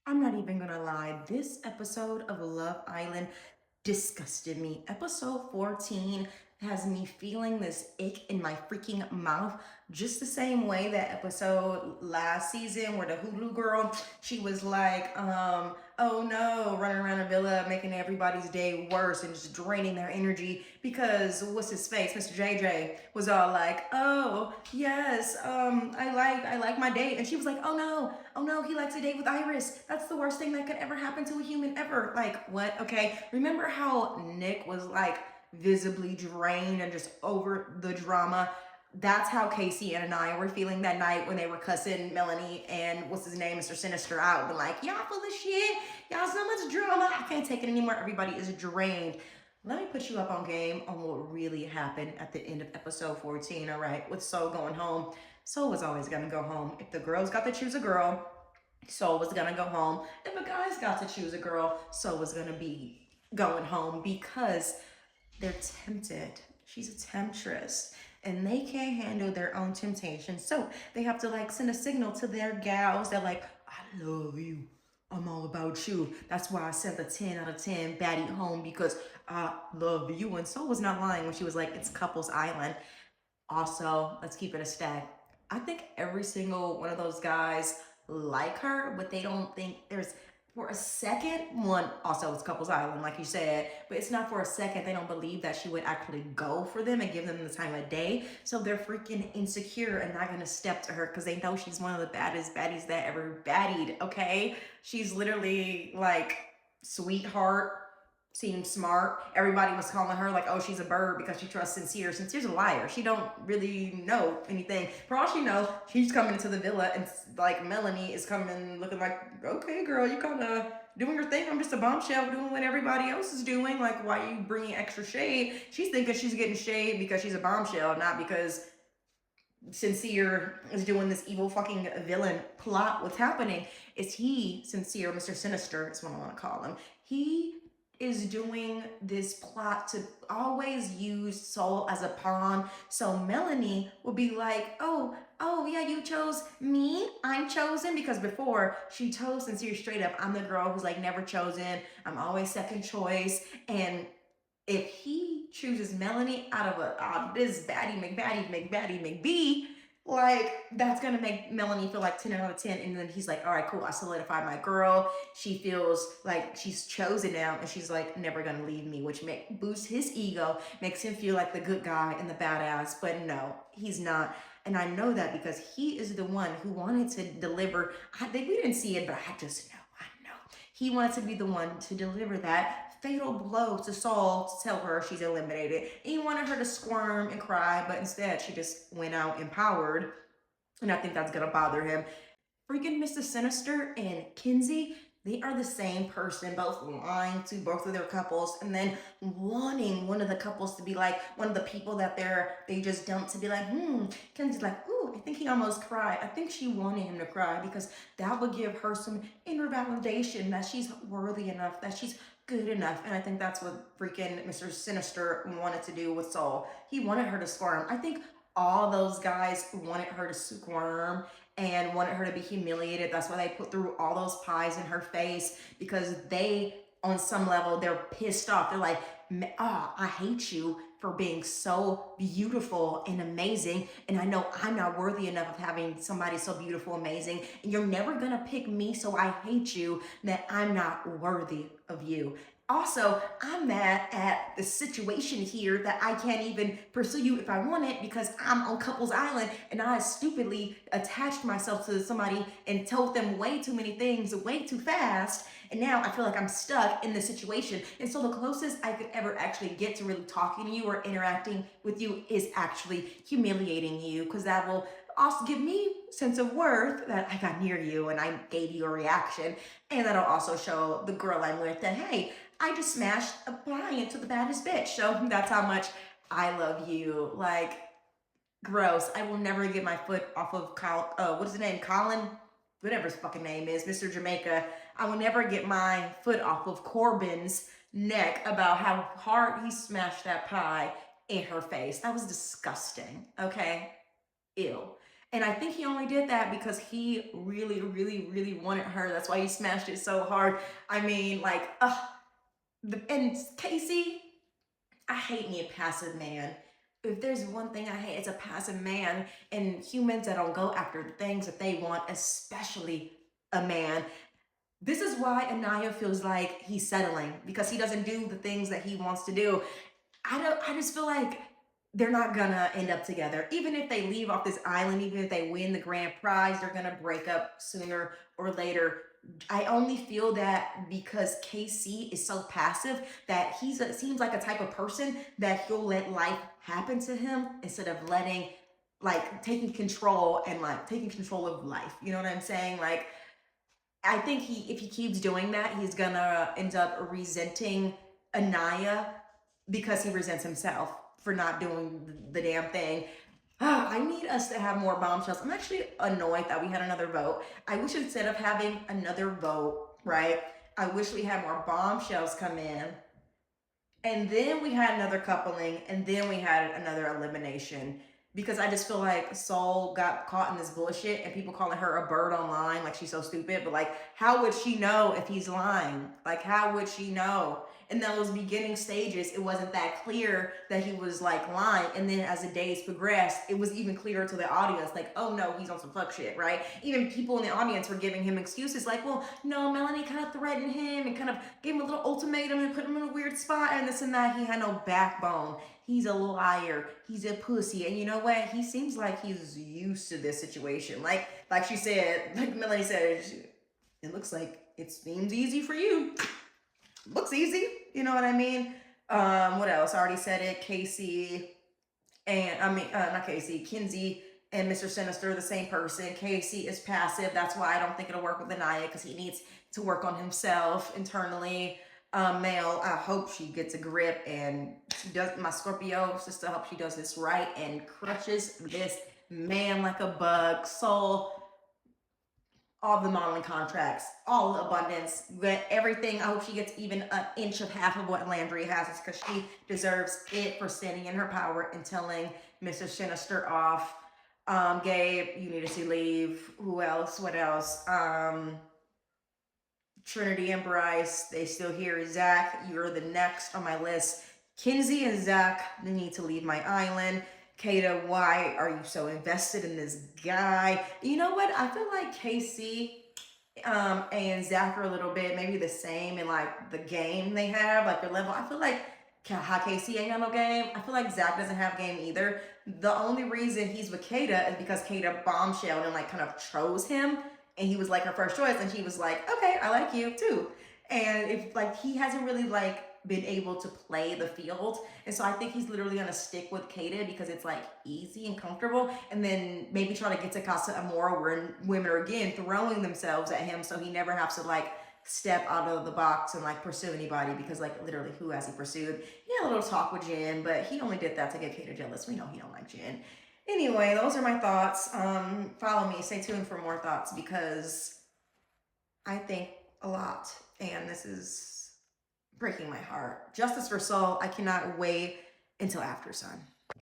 I'm not even gonna lie, this episode of Love Island disgusted me. Episode 14 has me feeling this ick in my freaking mouth, just the same way that episode last season where the Hulu girl, she was like, oh no, running around a villa, making everybody's day worse and just draining their energy because what's his face, Mr. JJ, was all like, oh yes, I like my date, and she was like, oh no, he likes a date with Iris. That's the worst thing that could ever happen to a human ever. Like what? Okay, remember how Nick was like visibly drained and just over the drama? That's how Casey and I were feeling that night when they were cussing Melanie and what's his name, Mr. Sinister out. But like, y'all full of shit. Y'all so much drama. I can't take it anymore. Everybody is drained. Let me put you up on game on what really happened at the end of episode 14, all right? With Soul going home. Soul was always gonna go home. If the girls got to choose a girl, Soul was gonna go home. If a guy's got to choose a girl, Soul was gonna be going home because they're tempted. She's a temptress. And they can't handle their own temptation. So they have to like send a signal to their gals that like, I love you. I'm all about you. That's why I sent the 10 out of 10 baddie home because I love you. And Soul was not lying when she was like, it's couples island. Also, let's keep it a stack. I think every single one of those guys like her, but they don't think there's for a second one. Also, it's couples island, like you said, but it's not for a second. They don't believe that she would actually go for them and give them the time of day. So they're freaking insecure and not gonna step to her because they know she's one of the baddest baddies that ever baddied. Okay, she's literally like sweetheart, seems smart. Everybody was calling her like, oh, she's a bird because she trusts Sincere. Sincere's a liar. She don't really know anything. For all she knows, she's coming into the villa and like Melanie is coming looking like, okay, girl, you kind of doing your thing. I'm just a bombshell doing what everybody else is doing. Like, why are you bringing extra shade? She's thinking she's getting shade because she's a bombshell, not because Sincere is doing this evil fucking villain plot. What's happening is he, Sincere, Mr. Sinister is what I want to call him. He is doing this plot to always use Soul as a pawn. So Melanie will be like, oh yeah, you chose me. I'm chosen. Because before she chose Sincere straight up, I'm the girl who's like never chosen. I'm always second choice. And if he chooses Melanie out of this baddie McBee, like that's gonna make Melanie feel like 10 out of 10. And then he's like, all right, cool, I solidified my girl. She feels like she's chosen now, and she's like never gonna leave me, which boosts his ego, makes him feel like the good guy and the badass. But no, he's not. And I know that because he is the one who wanted to deliver. I think we didn't see it, but I just know. I know. He wanted to be the one to deliver that fatal blow to Soul to tell her she's eliminated. And he wanted her to squirm and cry, but instead she just went out empowered. And I think that's gonna bother him. Freaking Mr. Sinister and Kinsey, they are the same person, both lying to both of their couples and then wanting one of the couples to be like one of the people that they just dumped to be like, Kinsey's like, ooh, I think he almost cried. I think she wanted him to cry because that would give her some inner validation that she's worthy enough, that she's good enough. And I think that's what freaking Mr. Sinister wanted to do with Soul. He wanted her to squirm. I think all those guys wanted her to squirm and wanted her to be humiliated. That's why they put through all those pies in her face, because they, on some level, they're pissed off. They're like, I hate you for being so beautiful and amazing. And I know I'm not worthy enough of having somebody so beautiful, amazing. And you're never gonna pick me, so I hate you that I'm not worthy of you. Also, I'm mad at the situation here that I can't even pursue you if I want it because I'm on Couples Island and I stupidly attached myself to somebody and told them way too many things way too fast. And now I feel like I'm stuck in this situation. And so the closest I could ever actually get to really talking to you or interacting with you is actually humiliating you, because that will also give me sense of worth that I got near you and I gave you a reaction. And that'll also show the girl I'm with that, hey, I just smashed a pie into the baddest bitch. So that's how much I love you. Like, gross. I will never get my foot off of what's his name? Colin? Whatever his fucking name is, Mr. Jamaica. I will never get my foot off of Corbin's neck about how hard he smashed that pie in her face. That was disgusting. Okay? Ew. And I think he only did that because he really, really, really wanted her. That's why he smashed it so hard. I mean, like, and Casey, I hate me a passive man. If there's one thing I hate, it's a passive man and humans that don't go after the things that they want, especially a man. This is why Anaya feels like he's settling because he doesn't do the things that he wants to do. I just feel like they're not gonna end up together. Even if they leave off this island, even if they win the grand prize, they're gonna break up sooner or later. I only feel that because KC is so passive that seems like a type of person that he'll let life happen to him instead of letting like taking control and like taking control of life. You know what I'm saying? Like I think if he keeps doing that, he's gonna end up resenting Anaya because he resents himself for not doing the damn thing. I need us to have more bombshells. I'm actually annoyed that we had another vote. I wish instead of having another vote, right, I wish we had more bombshells come in. And then we had another coupling, and then we had another elimination. Because I just feel like Soul got caught in this bullshit and people calling her a bird online, like she's so stupid. But like, how would she know if he's lying? Like, how would she know? In those beginning stages, it wasn't that clear that he was like lying. And then as the days progressed, it was even clearer to the audience, like, oh no, he's on some fuck shit, right? Even people in the audience were giving him excuses like, well, no, Melanie kind of threatened him and kind of gave him a little ultimatum and put him in a weird spot and this and that. He had no backbone. He's a liar. He's a pussy. And you know what? He seems like he's used to this situation. Like she said, like Melanie said, it looks like it seems easy for you. Looks easy. You know what I mean? What else? I already said it. Casey and not Casey, Kinsey and Mr. Sinister, the same person. Casey is passive. That's why I don't think it'll work with Anaya because he needs to work on himself internally. Male, I hope she gets a grip and she does. My Scorpio sister, I hope she does this right and crushes this man like a bug. Soul, all the modeling contracts, all the abundance, get everything. I hope she gets even an inch of half of what Landry has because she deserves it for standing in her power and telling Mr. Sinister off. Gabe, you need to leave. Who else? What else? Trinity and Bryce, they still here. Zach, you're the next on my list. Kinsey and Zach, they need to leave my island. Kata, why are you so invested in this guy? You know what? I feel like Casey and Zach are a little bit maybe the same in like the game they have, like their level. I feel like how Casey ain't got no game. I feel like Zach doesn't have game either. The only reason he's with Kata is because Kata bombshelled and like kind of chose him and he was like her first choice and she was like, okay, I like you too. And if like he hasn't really like been able to play the field, and so I think he's literally gonna stick with Kata because it's like easy and comfortable, and then maybe try to get to Casa Amora where women are again throwing themselves at him so he never has to like step out of the box and like pursue anybody because like literally who has he pursued? He had a little talk with Jen, but he only did that to get Kata jealous. We know he don't like Jen. Anyway, those are my thoughts. Follow me, stay tuned for more thoughts because I think a lot and this is breaking my heart. Justice for Soul, I cannot wait until After Sun.